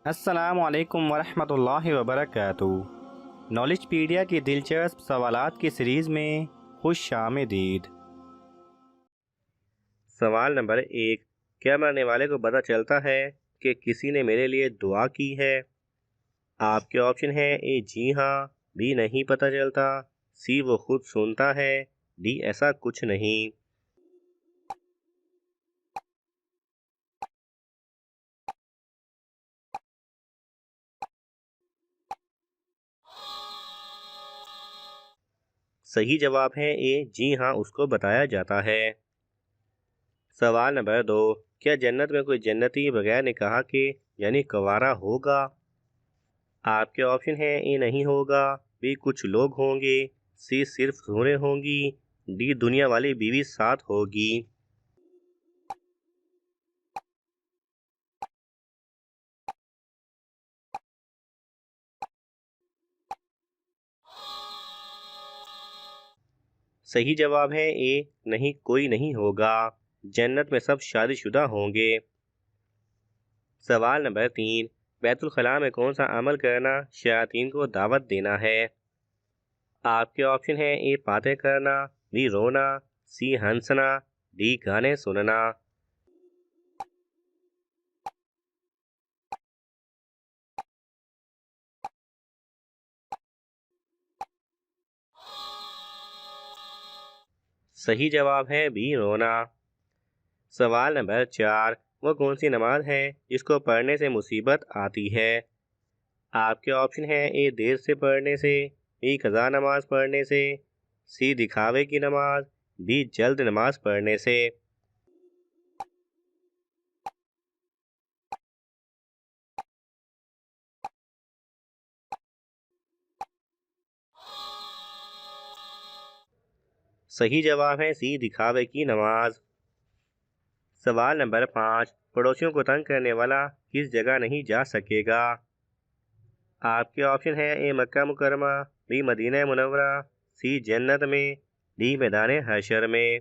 अस्सलाम वालेकुम वरहमतुल्लाहि वबरकातुहू। नॉलेजपीडिया की दिलचस्प सवालात की सीरीज़ में खुश आमदीद। सवाल नंबर 1। क्या मरने वाले को पता चलता है कि किसी ने मेरे लिए दुआ की है? आपके ऑप्शन है: ए जी हाँ, बी नहीं पता चलता, सी वो खुद सुनता है, डी ऐसा कुछ नहीं। सही जवाब है ए जी हाँ, उसको बताया जाता है। सवाल नंबर 2। क्या जन्नत में कोई जन्नती बगैर निकाह के यानी कंवारा होगा? आपके ऑप्शन है: ए नहीं होगा, बी कुछ लोग होंगे, सी सिर्फ हूरें होंगी, डी दुनिया वाली बीवी साथ होगी। सही जवाब है ए नहीं, कोई नहीं होगा। जन्नत में सब शादीशुदा होंगे। सवाल नंबर 3। बैतुल खला में कौन सा अमल करना शयातीन को दावत देना है? आपके ऑप्शन है: ए बातें करना, बी रोना, सी हंसना, डी गाने सुनना। सही जवाब है बी रोना। सवाल नंबर 4। वो कौन सी नमाज है जिसको पढ़ने से मुसीबत आती है? आपके ऑप्शन है: ए देर से पढ़ने से, बी कज़ा नमाज पढ़ने से, सी दिखावे की नमाज, डी जल्द नमाज पढ़ने से। सही जवाब है सी दिखावे की नमाज। सवाल नंबर 5। पड़ोसियों को तंग करने वाला किस जगह नहीं जा सकेगा? आपके ऑप्शन है: ए मक्का मुकरमा, बी मदीना मुनव्वरा, सी जन्नत में, डी मैदान हशर में।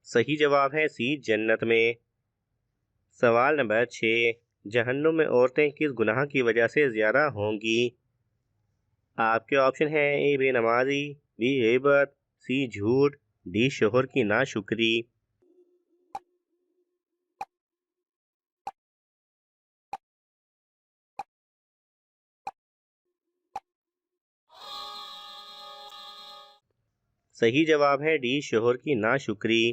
सही जवाब है सी जन्नत में। सवाल नंबर 6। जहन्नुम में औरतें किस गुनाह की वजह से ज्यादा होंगी? आपके ऑप्शन है: ए बेनमाजी, बी गीबत, सी झूठ, डी शोहर की नाशुक्री। सही जवाब है डी शोहर की नाशुक्री।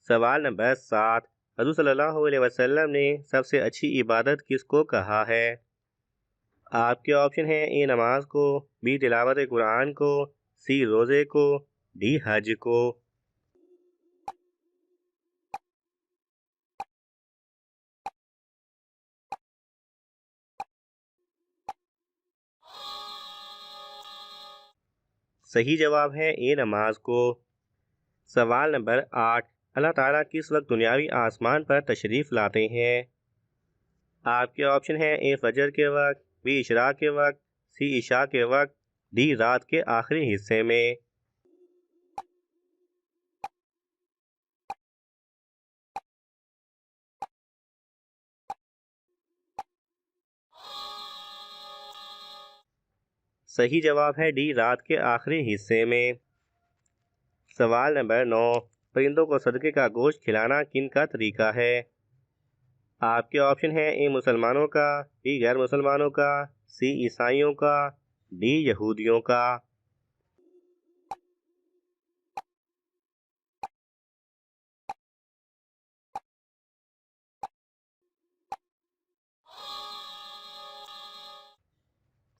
सवाल नंबर 7। हज़रत सल्लल्लाहु अलैहि वसल्लम ने सबसे अच्छी इबादत किसको कहा है? आपके ऑप्शन है: ए नमाज को, बी तिलावत कुरान को, सी रोजे को, डी हज को। सही जवाब है ए नमाज को। सवाल नंबर 8। अल्लाह ताला किस वक्त दुनियावी आसमान पर तशरीफ लाते हैं? आपके ऑप्शन है: ए फजर के वक्त, बी इशराक के वक्त, सी इशा के वक्त, डी रात के आखिरी हिस्से में। सही जवाब है डी रात के आखिरी हिस्से में। सवाल नंबर 9। परिंदों को सदके का गोश्त खिलाना किन का तरीका है? आपके ऑप्शन है: ए मुसलमानों का, बी गैर मुसलमानों का, सी ईसाइयों का, डी यहूदियों का।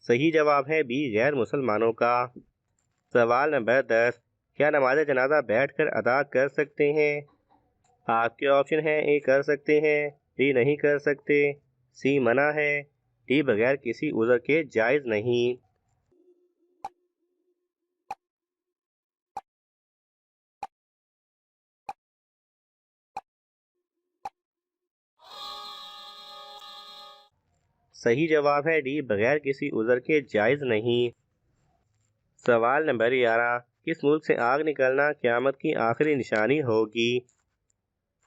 सही जवाब है बी गैर मुसलमानों का। सवाल नंबर 10। क्या नमाज जनाजा बैठकर अदा कर सकते हैं? आपके ऑप्शन है: ए कर सकते हैं, बी नहीं कर सकते, सी मना है, डी बगैर किसी उज़र के जायज़ नहीं। सही जवाब है डी बगैर किसी उज़र के जायज़ नहीं। सवाल नंबर 11, किस मुल्क से आग निकलना क़यामत की आखिरी निशानी होगी?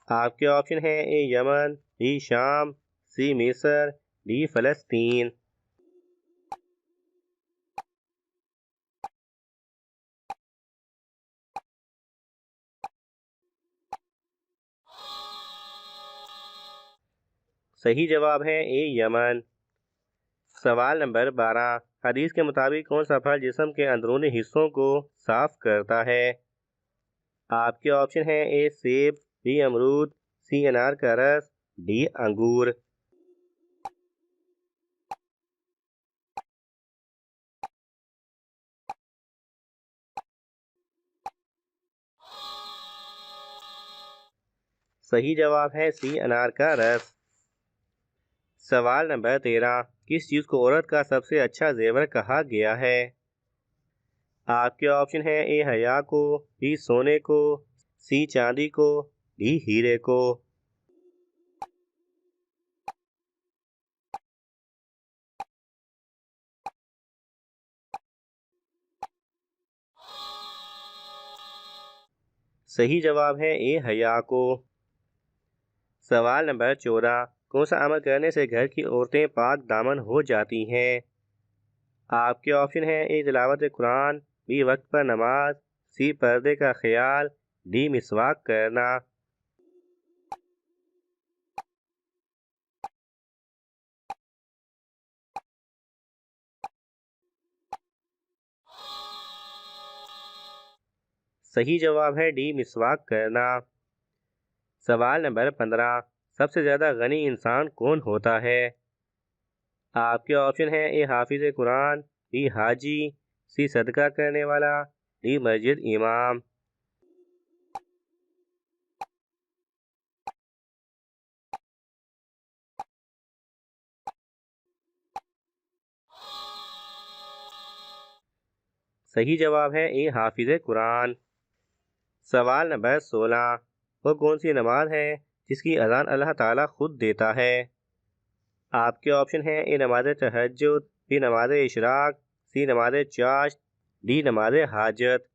आपके ऑप्शन हैं ए यमन, बी शाम, सी मिस्र, डी फ़लस्तीन। सही जवाब है ए यमन। सवाल नंबर 12, हदीस के मुताबिक कौन सा फल जिस्म के अंदरूनी हिस्सों को साफ करता है? आपके ऑप्शन हैं ए सेब, बी अमरूद, सी अनार का रस, डी अंगूर। सही जवाब है सी अनार का रस। सवाल नंबर 13, किस चीज़ को औरत का सबसे अच्छा जेवर कहा गया है? आपके ऑप्शन हैं ए हया को, बी सोने को, सी चांदी को, डी हीरे को। सही जवाब है ए हया को। सवाल नंबर 14, कौन सा अमल करने से घर की औरतें पाक दामन हो जाती हैं? आपके ऑप्शन हैं ए तिलावत कुरान, बी वक्त पर नमाज, सी पर्दे का ख्याल, डी मिसवाक करना। सही जवाब है डी मिसवाक करना। सवाल नंबर 15, सबसे ज़्यादा गनी इंसान कौन होता है? आपके ऑप्शन हैं ए हाफिज कुरान, बी हाजी, सी सदका करने वाला, डी मस्जिद इमाम। सही जवाब है ए हाफिज कुरान। सवाल नंबर 16, वो कौन सी नमाज है जिसकी अज़ान अल्लाह ताला खुद देता है? आपके ऑप्शन हैं ए नमाज तहज्जुद, बी नमाज इशराक, सी नमाज चाश, डी नमाज हाजत।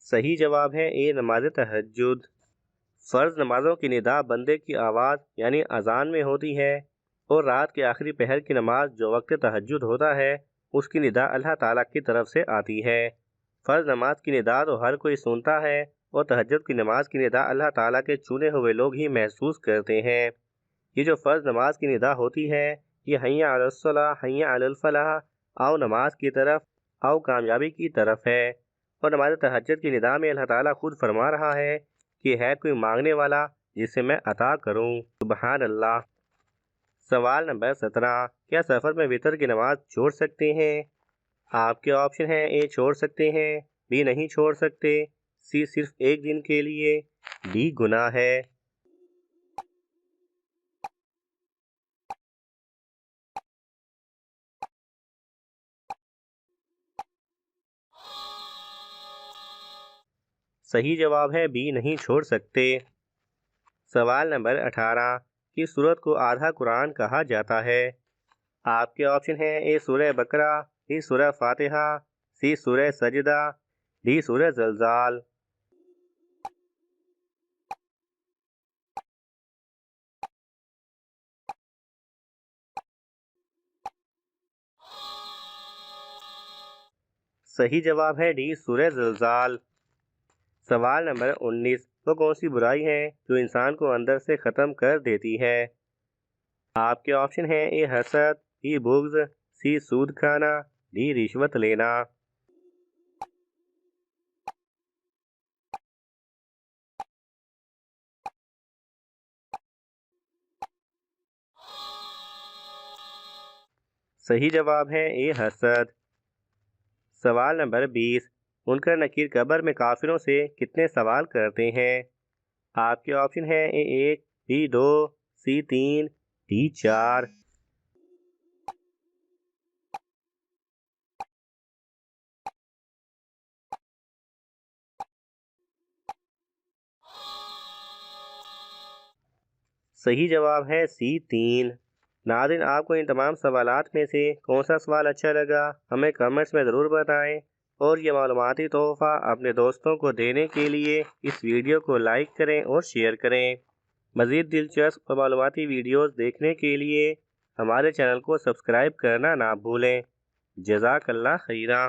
सही जवाब है ए नमाज तहज्जुद। फ़र्ज नमाजों की निदा बंदे की आवाज़ यानी अजान में होती है और रात के आखिरी पहर की नमाज जो वक्त तहज्जुद होता है उसकी निदा अल्लाह ताला की तरफ से आती है। फ़र्ज नमाज की निदा तो हर कोई सुनता है और तहज्जुद की नमाज की निदा अल्लाह ताला के चुने हुए लोग ही महसूस करते हैं। ये जो फ़र्ज नमाज की निदा होती है ये हैया अलस्सलाह हैया अलल फलाह, आओ नमाज की तरफ, आओ कामयाबी की तरफ है। और नमाज तहज्जुद की निदा में अल्लाह ताला खुद फरमा रहा है कि है कोई मांगने वाला जिसे मैं अता करूं। सुबहान अल्लाह। सवाल नंबर 17, क्या सफ़र में वितर की नमाज छोड़ सकते हैं? आपके ऑप्शन हैं ए छोड़ सकते हैं, बी नहीं छोड़ सकते, सी सिर्फ एक दिन के लिए, डी गुनाह है। सही जवाब है बी नहीं छोड़ सकते। सवाल नंबर 18, किस सूरत को आधा कुरान कहा जाता है? आपके ऑप्शन हैं ए सूरह बकरा, बी सूरह फातिहा, सी सूरह सजदा, डी सूरह जलजाल। सही जवाब है डी सूरह जलजाल। सवाल नंबर 19, वो कौन सी बुराई है जो इंसान को अंदर से ख़त्म कर देती है? आपके ऑप्शन हैं ए हसद, बी बुग़्ज़, सी सूद खाना, डी रिश्वत लेना। सही जवाब है ए हसद। सवाल नंबर 20, मुनकर नकीर कब्र में काफिरों से कितने सवाल करते हैं? आपके ऑप्शन हैं ए 1, बी 2, सी 3, डी 4। सही जवाब है सी 3। नाज़रीन, आपको इन तमाम सवालात में से कौन सा सवाल अच्छा लगा हमें कमेंट्स में ज़रूर बताएं और ये मालूमाती तोहफ़ा अपने दोस्तों को देने के लिए इस वीडियो को लाइक करें और शेयर करें। मज़ीद दिलचस्प और मालूमाती वीडियोस देखने के लिए हमारे चैनल को सब्सक्राइब करना ना भूलें। जज़ाकल्लाह खैरा।